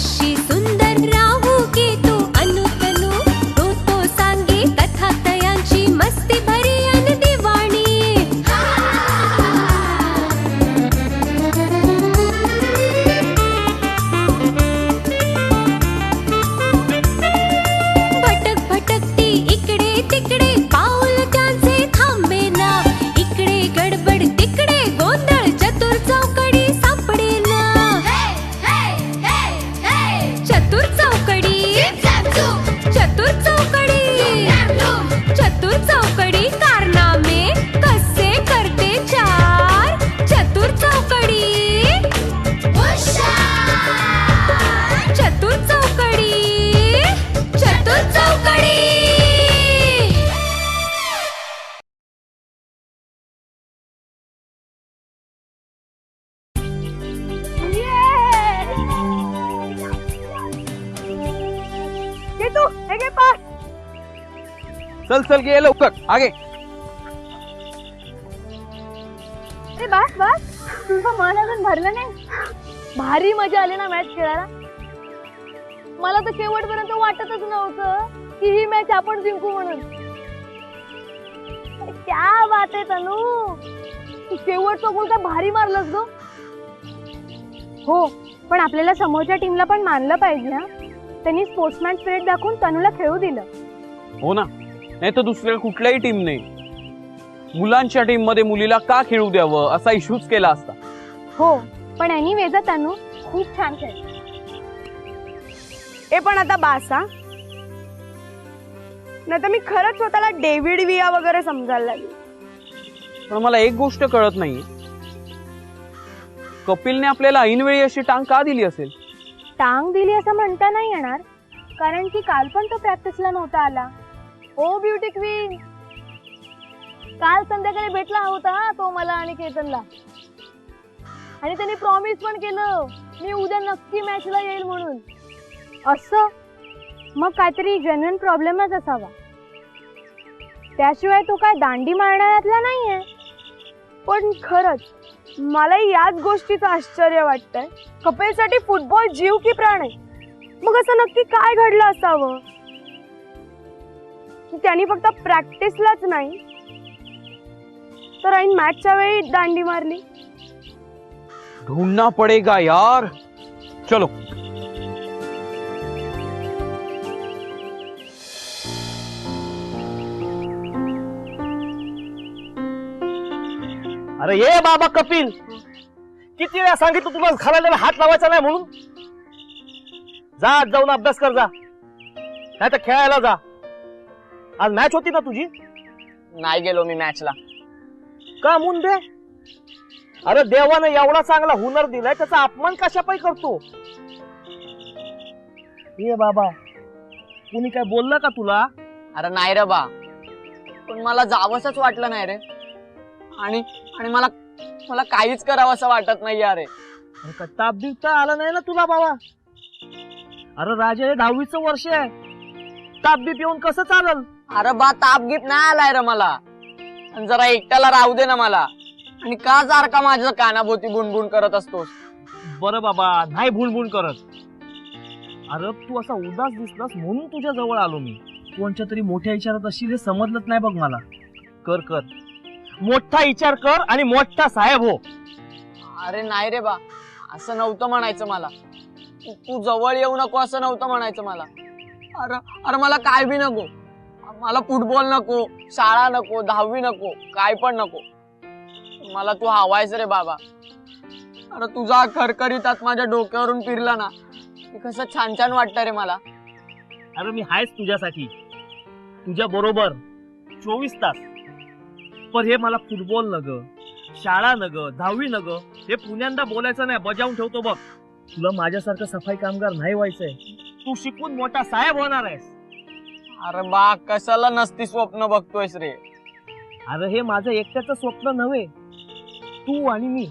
अशी सुंदर राहू की तू अनुतनु तो सांगे कथा तयांची मस्ती भरी अन दिवाणी भटक भटकती इकडे तिकडे पाऊल त्यांचे थांबे ना इकडे गडबड तिकडे गोंधळ चतुर चौकडी सापडे ना चतुर चौकडी चतुर चौकडी चतुर चौकडी कारनामे कसे करते चार चतुर चौकडी चतुर चौकडी चतुर चौकडी तू हे पास चल चल गे लवकर आगे. ए बस बस तुझं मन अजून भरलं नाही. भारी मजा आली ना मॅच खेळायला. मला तर शेवटपर्यंत वाटतच नव्हतं की ही मॅच आपण जिंकू म्हणून. क्या बात आहे तनू, तू शेवटचा गोल काय भारी मारलंस ग. हो पण आपल्याला समोरच्या टीमला पण मानलं पाहिजे ना. त्यांनी स्पोर्ट्समॅन स्पिरिट दाखवून तनूला खेळू दिलं. हो ना, नाही तर दुसऱ्या कुठल्याही टीमने मुलांच्या टीम मध्ये मुलीला का खेळू द्यावं असा इश्यूच केला असता. हो पण एनिवेज तनू खूप छान खेळ. ए पण आता बासा नाही तर मी खरंच स्वतःला डेव्हिड विया वगैरे समजायला लागली. पण मला एक गोष्ट कळत नाही, कपिलने आपल्याला ऐनवेळी अशी टांग का दिली असेल. टांग दिली असं म्हणता नाही येणार, कारण की काल पण तो प्रॅक्टिसला नव्हता आला. ओ ब्युटी क्वीन, काल संध्याकाळी भेटला होता तो मला आणि केतनला, आणि त्याने प्रॉमिस पण केलं मी उद्या नक्की मॅचला येईल म्हणून. असं मग काहीतरी जेन्युइन प्रॉब्लेमच असावा. त्याशिवाय तो काय दांडी मारणाऱ्यातला नाहीये. पण खरंच मलाही याच गोष्टीचं आश्चर्य वाटतंय. कपिलसाठी फुटबॉल जीव की प्राण आहे. मग असं नक्की काय घडलं असावं की त्यांनी फक्त प्रॅक्टिसलाच नाही तर ऐन मॅचच्या वेळी दांडी मारली. ढूंढना पडेगा यार. चलो. अरे ये बाबा कपिल, किती वेळा सांगितलं तुला घराला हात लावायचा नाही म्हणून. जा आज जाऊन अभ्यास कर जा, नाही तर खेळायला जा. आज मॅच होती ना तुझी. नाही गेलो मी मॅचला. का मुंडे? अरे देवाने एवढा चांगला हुनर दिलाय, त्याचा अपमान कशापाई करतो. ये बाबा, कुणी काय बोललं का तुला? अरे नाही रे बा, पण मला जावंसच वाटलं नाही रे. आणि मला मला काहीच करावं असं वाटत नाही अरे. अरे ताप बिवता आला नाही ना तुला बाबा. अरे राजा 10वीचं वर्ष आहे, ताप बीप येऊन कसं चालल. अरे बा ताप गीत नाही आलाय रे मला. आणि जरा एकट्याला राहू दे ना मला. आणि का सारखा माझ्या कानाभोवती बुणबुण करत असतोस. बरं बाबा, नाही भुणभुण करत. अरे तू असा उदास दिसलास म्हणून तुझ्या जवळ आलो मी. कोणच्या तरी मोठ्या विचारात असशील हे समजलंच नाही बघ मला. कर कर मोठा विचार कर आणि मोठा साहेब हो. अरे नाही रे बा, असं नव्हतं म्हणायचं मला. तू जवळ येऊ नको असं नव्हतं म्हणायचं मला. अरे मला काय बी नको. मला फुटबॉल नको, शाळा नको, 10वी नको, काय पण नको. मला तू हवायस रे बाबा. अरे तुझा खरखरीतात माझ्या डोक्यावरून फिरला ना, कसं छान छान वाटतं रे मला. अरे मी हायच तुझ्यासाठी, तुझ्या बरोबर 24 तास. पण हे मला फुटबॉल नग, शाळा नग, 10वी नग, हे पुण्यांदा बोलायचं नाही, बजावून ठेवतो बघ. तुला माझ्यासारखं सफाई कामगार नाही व्हायचंय. तू शिकून मोठा साहेब होणार आहेस. अरे बा, कशाला नसती स्वप्न बघतोयस रे. अरे हे माझं एकट्याचं स्वप्न नव्हे. तू आणि मी,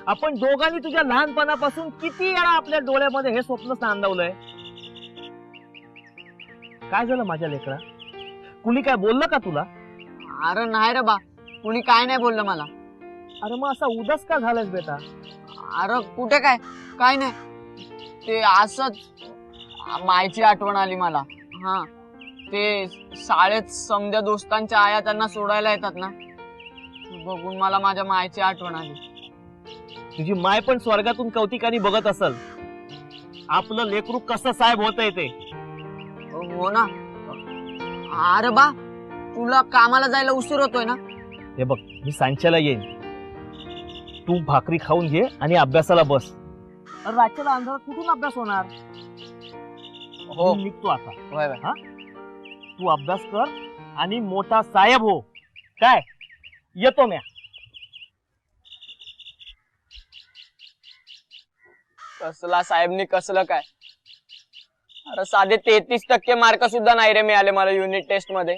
आपण दोघांनी तुझ्या लहानपणापासून किती वेळा आपल्या डोळ्यामध्ये हे स्वप्न सांडवलंय. काय झालं माझ्या लेकरा? कुणी काय बोललं का तुला? अरे नाही रे बा, कुणी काय नाही बोललं मला. अरे मग असा उदास का झालास बेटा? अरे कुठे काय नाही. ते असंच मायची आठवण आली मला. हा, ते शाळेत समध्या दोस्तांच्या आया त्यांना सोडायला येतात ना, बघून मला माझ्या मायची आठवण आली. तुझी माय पण स्वर्गातून कौतिकाने बघत असल आपलं लेकरू कसं साहेब होतंय ते. हो ना. अरे बा, तुला कामाला जायला उशीर होतोय ना? हे बघ, मी सांच्याला येईन, तू भाकरी खाऊन घे आणि अभ्यासाला बस. रातच्याला अंधारात कुठून अभ्यास होणार? हो. मी निघतो आता. होय होय. हा, तू अभ्यास कर आणि मोठा साहेब हो. काय, येतो म्या. कसला साहेबनी कसलं काय? अरे साधे 33% मार्क सुद्धा नाही रे मिळाले मला युनिट टेस्ट मध्ये.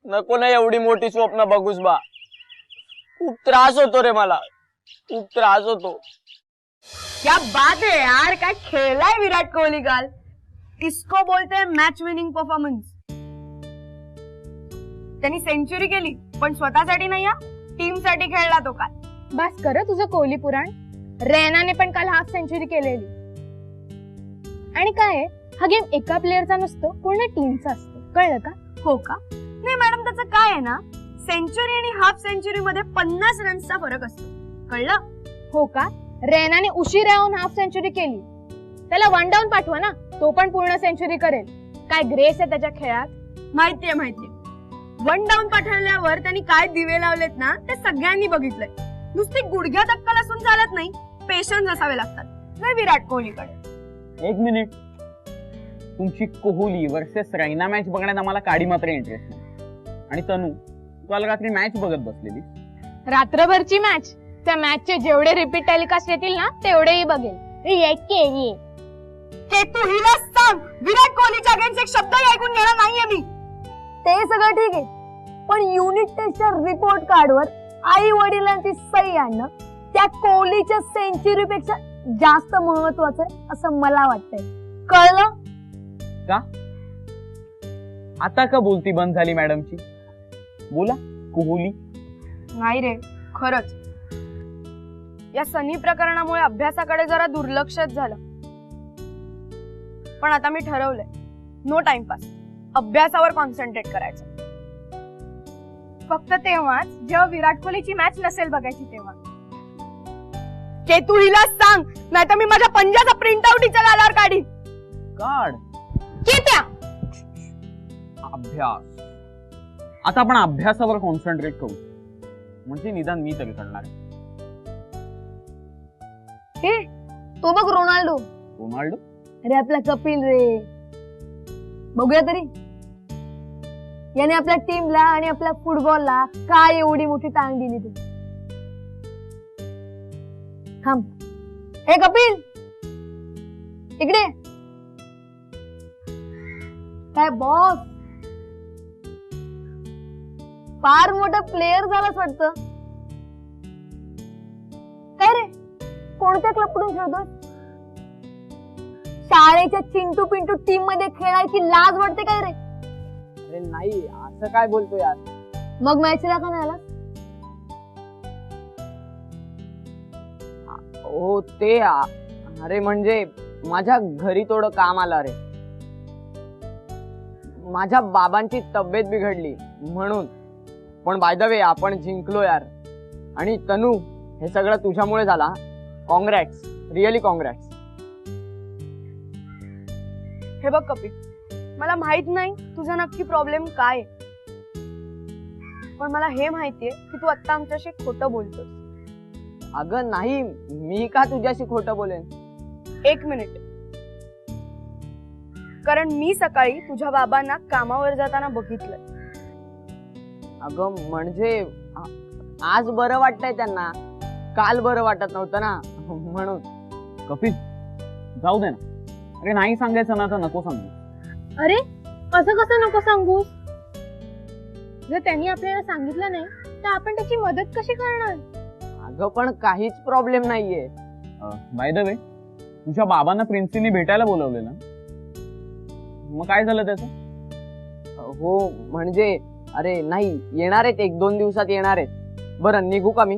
नको ना एवढी मोठी स्वप्न बघूस बा. खूप त्रास होतो रे मला, खूप त्रास होतो. क्या बात है यार, काय खेळलाय विराट कोहली काल. इसको बोलते हैं मॅच विनिंग परफॉर्मन्स. त्यांनी सेंचुरी केली, पण स्वतःसाठी नाही, टीम साठी खेळला तो काल. बस कर तुझं कोहली पुराण. रैनाने पण काल हाफ सेंचुरी केलेली. आणि काय आहे, हा गेम एका प्लेअरचा नसतो, पूर्ण टीमचा असतो. कळलं का? हो का? नाही मॅडम, त्याचं काय आहे ना, सेंचुरी आणि हाफ सेंचुरी मध्ये 50 रन्सचा फरक असतो. कळलं? हो का? रैनाने उशिरा येऊन हाफ सेंचुरी केली, त्याला वन डाऊन पाठवा ना, तो पण पूर्ण सेंचुरी करेल. काय ग्रेस आहे त्याच्या खेळात. माहितीये माहितीये. वन डाऊन पाठवल्यावर त्यांनी काय दिवे लावलेत ना, ते सगळ्यांनी बघितलंय. नुसती गुडघ्यात अक्कल असून चालत नाही, पेशन्स असावे लागतात. नाही विराट कोहलीकडे. एक मिनिट, तुमची कोहली वर्सेस रैना मॅच बघण्यात आम्हाला काडी मात्र इंटरेस्ट नाही. आणि तनू, तू काल रात्री मॅच बघत बसलेली. रात्रभरची मॅच. त्या मॅचचे जेवढे रिपीट टेलिकास्ट येतील ना, तेवढेही बघेल. हे तू हिला सांग, विराट कोहलीच्या अगेन्स्ट एक शब्दही ऐकून घेणार नाहीये मी. ते सगळं ठीक आहे, पण युनिट टेस्टच्या रिपोर्ट कार्डवर आई वडिलांची सही आणणं त्या कोहलीच्या सेंचुरी पेक्षा जास्त महत्वाचं आहे असं मला वाटतंय. कळलं? का आता का बोलती बंद झाली मॅडमची? बोला कोहली. नाही रे, खरंच या सनी प्रकरणामुळे अभ्यासाकडे जरा दुर्लक्षच झालं. पण आता मी ठरवलंय, नो टाइमपास, अभ्यासावर कॉन्सन्ट्रेट करायचं. फक्त तेव्हाच जेव्हा विराट कोहलीची मॅच नसेल बघायची तेव्हा. के तू हिला सांग, नाही तर मी माझ्या पंजाचा प्रिंट आउट हिच्या गालावर काढीन. काढ. केत्या, अभ्यास. आता आपण अभ्यासावर कॉन्सन्ट्रेट करू, म्हणजे निदान मी तरी करणार. हे तो बघ रोनाल्डो. रोनाल्डो? अरे आपला कपिल रे. बघूया तरी याने आपल्या टीमला आणि आपल्या फुटबॉलला काय एवढी मोठी टांग दिली तू. थांब. हे कपिल, इकडे. काय बॉस, फार मोठा प्लेअर झालाच वाटतं. काय रे, कोणत्या क्लबकडून खेळतोय? शाळेच्या चिंटू पिंटू टीम मध्ये खेळायची लाज वाटते काय रे? अरे नाही, असं काय बोलतो यार. मग मॅचला का नाही आला? हो ते अरे म्हणजे माझ्या घरी थोडं काम आलं रे. माझ्या बाबांची तब्येत बिघडली म्हणून. पण बाय द वे आपण जिंकलो यार. आणि तनू, हे सगळं तुझ्यामुळे झाला. Congrats, really congrats. हे बघ कपिल, मला माहित नाही तुझा नक्की प्रॉब्लेम काय, पण मला हे माहितीये की तू आता आमच्याशी खोटं बोलतोस. अगं नाही, मी का तुझ्याशी खोटं बोलेन? एक मिनिट, कारण मी सकाळी तुझ्या बाबांना कामावर जाताना बघितलंय. अगं म्हणजे आज बरं वाटतंय त्यांना, काल बरं वाटत नव्हतं ना, म्हणून. कपिल जाऊ दे ना. अरे नाही सांगायचं ना तर नको सांगू. अरे असं कसं नको सांगूस? जर त्यांनी आपल्याला सांगितलं नाही तर आपण त्याची मदत कशी करणार? अगं पण काहीच प्रॉब्लेम नाहीये. बाय द वे, तुझ्या बाबांना प्रिन्सीने भेटायला बोलवले ना, मग काय झालं त्याचं? हो म्हणजे अरे नाही, येणार आहेत, 1-2 दिवसात येणार आहेत. बरं निघू का मी?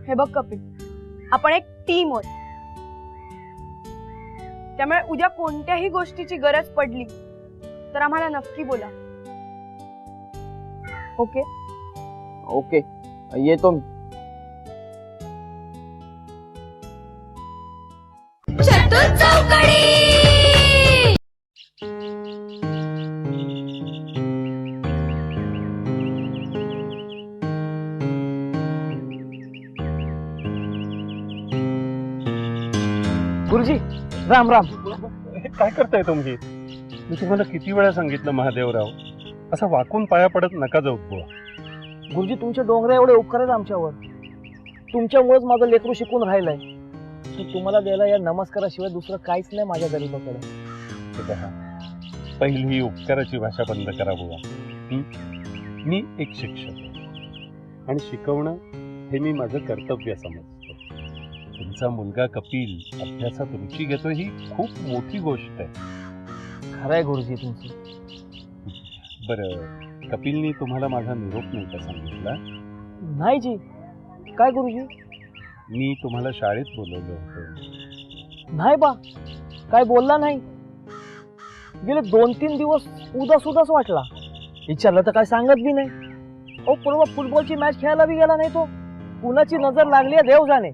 हे बघ कपिल, आपण एक टीम आहोत. त्यामुळे उद्या कोणत्याही गोष्टीची गरज पडली तर आम्हाला नक्की बोला. ओके? ओके, येतो मी. चतुर चौकडी. गुरुजी राम राम. काय करताय तुम्ही? मी तुम्हाला किती वेळा सांगितलं महादेवराव, असं वाकून पाया पडत नका जाऊ बुवा. गुरुजी तुमच्या डोंगरा एवढे उपकार आहेत आमच्यावर. तुमच्यामुळेच माझं लेकरू शिकून राहिलंय. की तुम्हाला द्यायला या नमस्काराशिवाय दुसरं काहीच नाही माझ्या गरीबाकडे. हे पहा, पहिली ही उपकाराची भाषा बंद करा बुवा. मी एक शिक्षक आहे आणि शिकवणं हे मी माझं कर्तव्य समजतो. तुमचा मुलगा कपिल अभ्यासात रुची घेतो ही खूप मोठी गोष्ट आहे. खरंय गुरुजी तुमचं. बरं, कपिलनी तुम्हाला माझा निरोप नाही का सांगितला? नाही जी. काय गुरुजी? मी तुम्हाला शाळेत बोलवलं होतं. नाही बा, काय बोलला नाही. गेले 2-3 दिवस उदास उदास वाटला. विचारलं तर काय सांगत बी नाही. अहो परवा फुटबॉलची मॅच खेळायला बी गेला नाही तो. कुणाची नजर लागली आहे देव जाणे.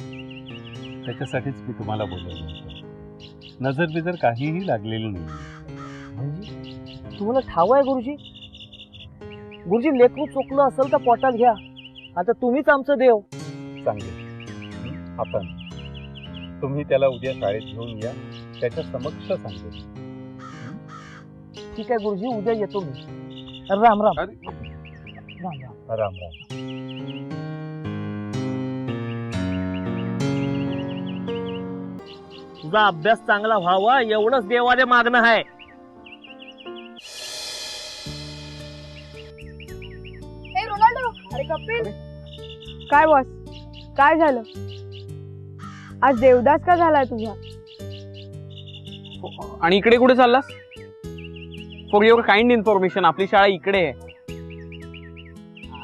त्याच्यासाठीच मी तुम्हाला बोलवलं होतं. नजर बिजर काहीही लागलेली नाही. म्हणजे तुम्हाला ठाव आहे गुरुजी? गुरुजी लेकरू चुकलं असेल तर पोटात घ्या. आता तुम्हीच आमचं देव. सांगेल आपण. तुम्ही त्याला उद्या शाळेत घेऊन या, त्याच्या समक्ष सांगेल. ठीक आहे गुरुजी, उद्या येतो मी. राम राम. अरे, राम राम. राम राम. तुझा अभ्यास चांगला व्हावा एवढंच देवाने मागणं आहे. ए रोनाल्डो, अरे कपिल. काय बॉस, काय झालं? आज देवदास का झालाय तुझा? आणि इकडे कुठे चाललास? फॉर युअर काइंड इन्फॉर्मेशन, आपली शाळा इकडे आहे.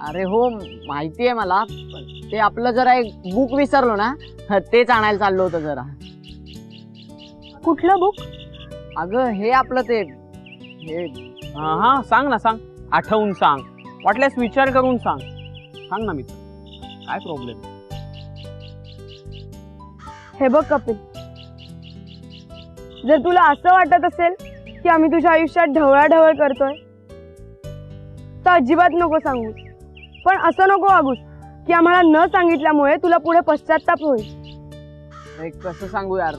अरे हो, माहिती आहे मला. पण ते आपलं जरा एक बुक विसरलो ना, तेच आणायला चाललो होतं जरा. कुठलं बुक? अगं हे आपलं ते हे हा सांग ना, सांग. आठवून सांग, वाटल्यास विचार करून सांग. सांग ना मित्र, काय प्रॉब्लेम? हे बघ कपिल, जर तुला असं वाटत असेल की आम्ही तुझ्या आयुष्यात ढवळाढवळ करतोय तर अजिबात नको सांगूस. पण असं नको वागूस की आम्हाला न सांगितल्यामुळे तुला पुढे पश्चाताप होईल. हे कसं सांगू यार,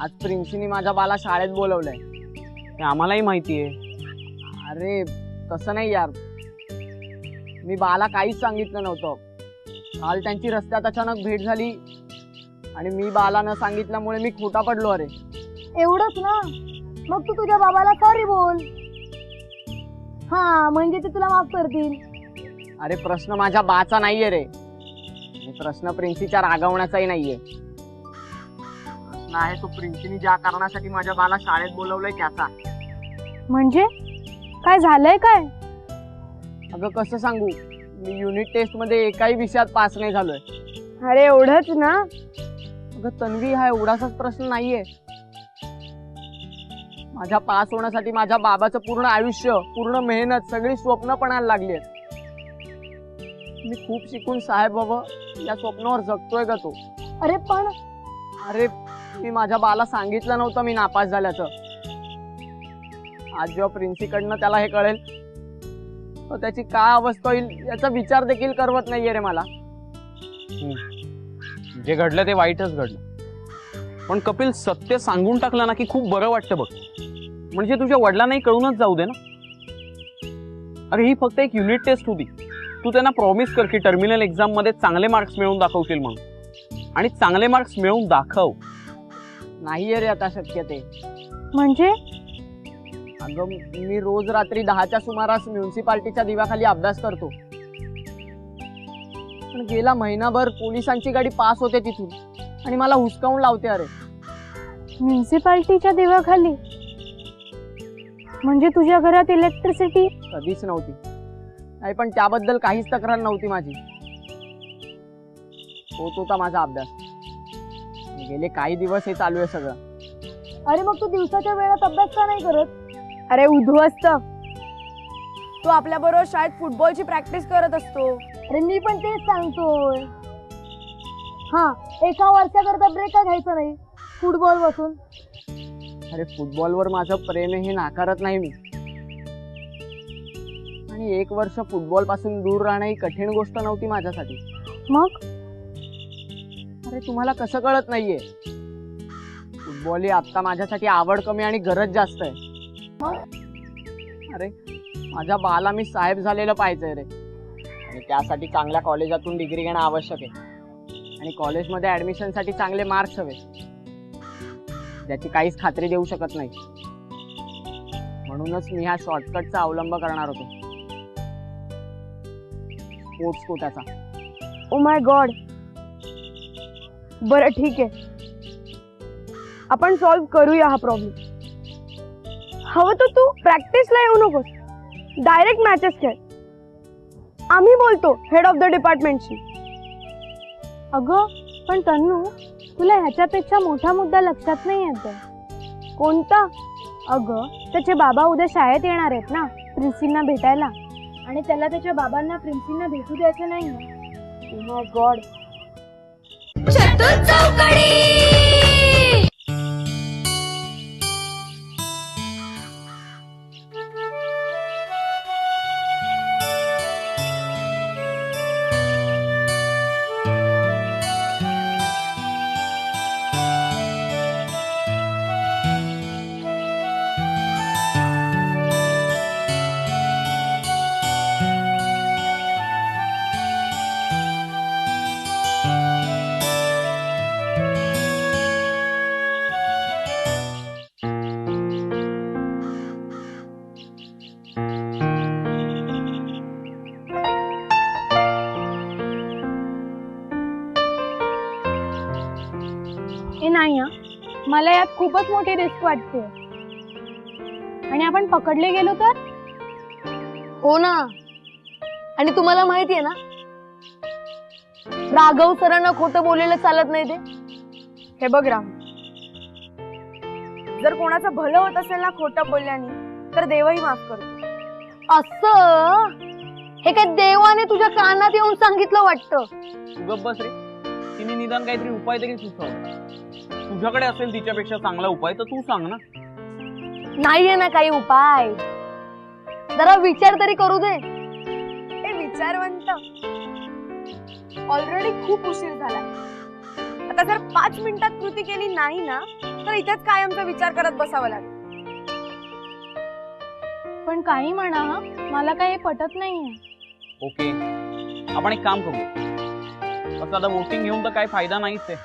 आज प्रिन्सीनी माझ्या बाला शाळेत बोलवलंय. ते आम्हालाही माहिती आहे. अरे तसं नाही यार, मी बाला काहीच सांगितलं नव्हतं. काल त्यांची रस्त्यात अचानक भेट झाली आणि मी बाला न सांगितल्यामुळे मी खोटा पडलो. अरे एवढंच ना? मग तू तुझ्या बाबाला सॉरी बोल. हा, म्हणजे ते तुला माफ करतील. अरे प्रश्न माझ्या बाचा नाहीये रे. प्रश्न प्रिन्सीच्या रागवण्याचाही नाहीये. प्रश्न आहे तो प्रिन्सीनी ज्या कारणासाठी माझ्या बाला शाळेत बोलवलंय त्याचा. म्हणजे काय झालंय काय? अगं कसं सांगू, मी युनिट टेस्ट मध्ये एकाही विषयात पास नाही झालोय. अरे एवढंच ना? अगं तन्वी, हा एवढासाच प्रश्न नाहीये. माझ्या पास होण्यासाठी माझ्या बाबाचं पूर्ण आयुष्य, पूर्ण मेहनत, सगळी स्वप्न पणाला लागली आहेत. मी खूप शिकून साहेब बाबा या स्वप्नावर जगतोय का तो? अरे पण अरे मी माझ्या बाला सांगितलं नव्हतं मी नापास झाल्याचं. आज जेव्हा प्रिन्सीकडनं त्याला हे कळेल तर त्याची काय अवस्था होईल याचा विचार देखील करवत नाहीये रे मला. जे घडलं ते वाईटच घडलं. पण कपिल, सत्य सांगून टाकलं ना की खूप बरं वाटतं बघ. म्हणजे तुझ्या वडिलांनाही कळूनच जाऊ दे ना. अरे ही फक्त एक युनिट टेस्ट होती. तू त्यांना प्रॉमिस कर की टर्मिनल एक्झाम मध्ये चांगले मार्क्स मिळवून दाखवशील म्हणून. आणि चांगले मार्क्स मिळवून दाखव. नाहीये रे आता शक्य ते. म्हणजे अगं मी रोज रात्री 10च्या सुमारास म्युन्सिपाल्टीच्या दिव्याखाली अभ्यास करतो. पण गेला महिनाभर पोलिसांची गाडी पास होते तिथून आणि मला हुसकावून लावते. अरे म्युन्सिपाल्टीच्या दिव्याखाली? म्हणजे तुझ्या घरात इलेक्ट्रिसिटी कधीच नव्हती. नाही पण त्याबद्दल काहीच तक्रार नव्हती माझी. होत होता माझा अभ्यास. गेले काही दिवस हे चालू आहे सगळं. अरे मग तू दिवसाच्या वेळात अभ्यास का नाही करत? अरे उद्ध्वस्त, तो आपल्या बरोबर शाळेत फुटबॉलची प्रॅक्टिस करत असतो. अरे मी पण तेच सांगतोय. हा, एका वर्षाकरता ब्रेक का घ्यायचा नाही फुटबॉल बसून? अरे फुटबॉलवर माझं प्रेम आहे हे नाकारत नाही मी, आणि 1 वर्ष फुटबॉल पासून दूर राहणं ही कठीण गोष्ट नव्हती माझ्यासाठी. मग अरे तुम्हाला कसं कळत नाहीये, फुटबॉल ही आता माझ्यासाठी आवड कमी आणि गरज जास्त आहे. अरे माझ्या बाला मी साहेब झालेलं पाहिजे रे, आणि त्यासाठी चांगल्या कॉलेजातून डिग्री घेणं आवश्यक आहे, आणि कॉलेजमध्ये ऍडमिशनसाठी चांगले मार्क्स हवे, ज्याची काहीच खात्री देऊ शकत नाही. म्हणूनच मी ह्या शॉर्टकटचा अवलंब करणार होतो, स्पोर्ट्स कोट्याचा. Oh my God. बरं ठीक आहे, आपण सॉल्व्ह करूया हा प्रॉब्लेम. हवं तर तू प्रॅक्टिसला येऊ नकोस, डायरेक्ट मॅचेस खेळ. आम्ही बोलतो हेड ऑफ द डिपार्टमेंटशी. अगं पण तन्नू, तुला ह्याच्यापेक्षा मोठा मुद्दा लक्षात नाही येत? कोणता? अगं त्याचे बाबा उद्या शाळेत येणार आहेत ना प्रिन्सींना भेटायला, आणि त्याला त्याच्या बाबांना प्रिन्सींना भेटू द्यायचं नाही. Oh my God. चतुर चौकडी. ए नाही हा, मला यात खूपच मोठी रिस्क वाटते. आणि आपण पकडले गेलो तर? हो ना. आणि तुम्हाला माहितीये ना, राघव सरांना खोटं बोललेलं चालत नाही ते. हे बघ राम, जर कोणाचं भलं होत असेल ना खोटं बोलल्याने, तर देवही माफ करतो. असं हे काय देवाने तुझ्या कानात येऊन सांगितलं वाटतं? तू गप्प बस रे, तिने निदान काहीतरी उपाय तरी सुचव. तुझ्याकडे असेल तिच्यापेक्षा चांगला उपाय तर तू सांग ना. नाहीये ना काही उपाय, जरा विचार तरी करू दे. हे विचारवंत, ऑलरेडी खूप उशीर झाला. आता जर 5 मिनिटात कृती केली नाही ना, तर इथेच कायमचा विचार करत बसावं लागेल. पण काही म्हणा हा, मला काही पटत नाहीये. ओके, आपण एक काम करू. असं आता वोटिंग घेऊन तर काही फायदा नाहीच आहे,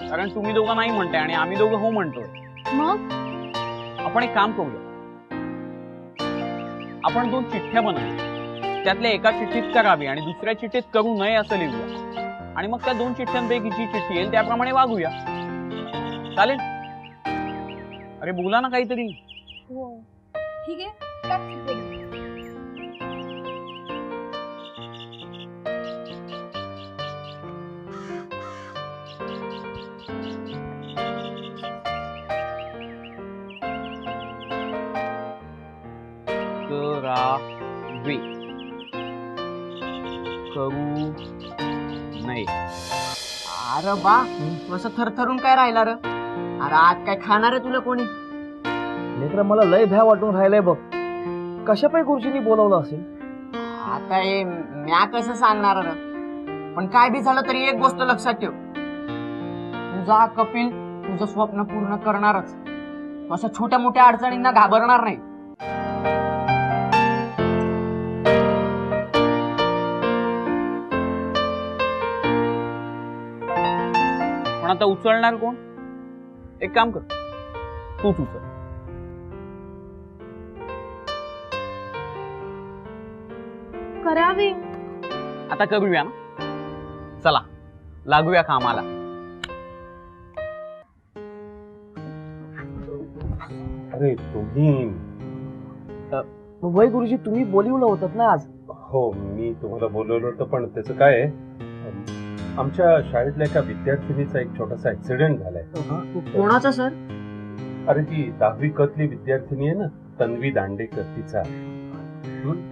कारण तुम्ही दोघं नाही म्हणताय आणि आम्ही दोघं हो म्हणतोय. मग आपण एक काम करूया, आपण 2 चिठ्ठ्या बनवूया, त्यातल्या एका चिठ्ठीत करावी आणि दुसऱ्या चिठ्ठीत करू नये असं लिहूया, आणि मग त्या 2 चिठ्ठ्यांपैकी जी चिठ्ठी येईल त्याप्रमाणे वागूया. चालेल? अरे बोला ना काहीतरी. ठीक आहे. करावे, करू नये. अरे बा, तू असं थरथरून काय राहिला र? अरे आज काय खाणार आहे तुला कोणी? लेकरं, मला लय भ्या वाटून राहिलंय बघ. कशापाई गुरुजींनी बोलवलं असेल? आता हे म्या कसं सांगणार र? पण काय बी झालं तरी एक गोष्ट लक्षात ठेव, तुझा कपिल तुझं स्वप्न पूर्ण करणारच. तू अशा छोट्या मोठ्या अडचणींना घाबरणार नाही. पण आता उचलणार कोण? एक काम कर, तूच उचल. करावी. आता करूया ना, चला लागूया कामाला. अरे तुम्ही वय गुरुजी, तुम्ही बोलिवलं होतं ना आज? हो, मी तुम्हाला बोलवलं होतं, पण त्याचं काय आहे, आमच्या शाळेतल्या एका विद्यार्थिनीचा एक छोटासा ऍक्सिडेंट झालाय. कोणाचा सर? अरे ती 10वी कतली विद्यार्थिनी आहे ना, तन्वी दांडेकर, तिचा.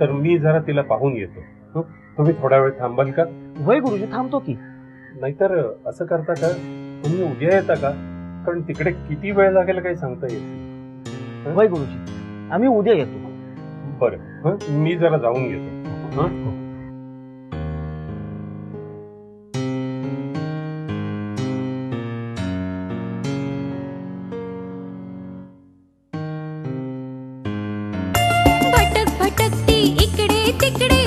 तर मी जरा तिला पाहून येतो. तुम्ही थोडा वेळ थांबाल का? वय गुरुजी, थांबतो की. नाहीतर असं करता का, तुम्ही उद्या येता का? कारण तिकडे किती वेळ लागेल काही सांगता येत नाही. वय गुरुजी, आम्ही उद्या येतो. बरं, मी जरा जाऊन येतो. भटक भटकती इकडे तिकडे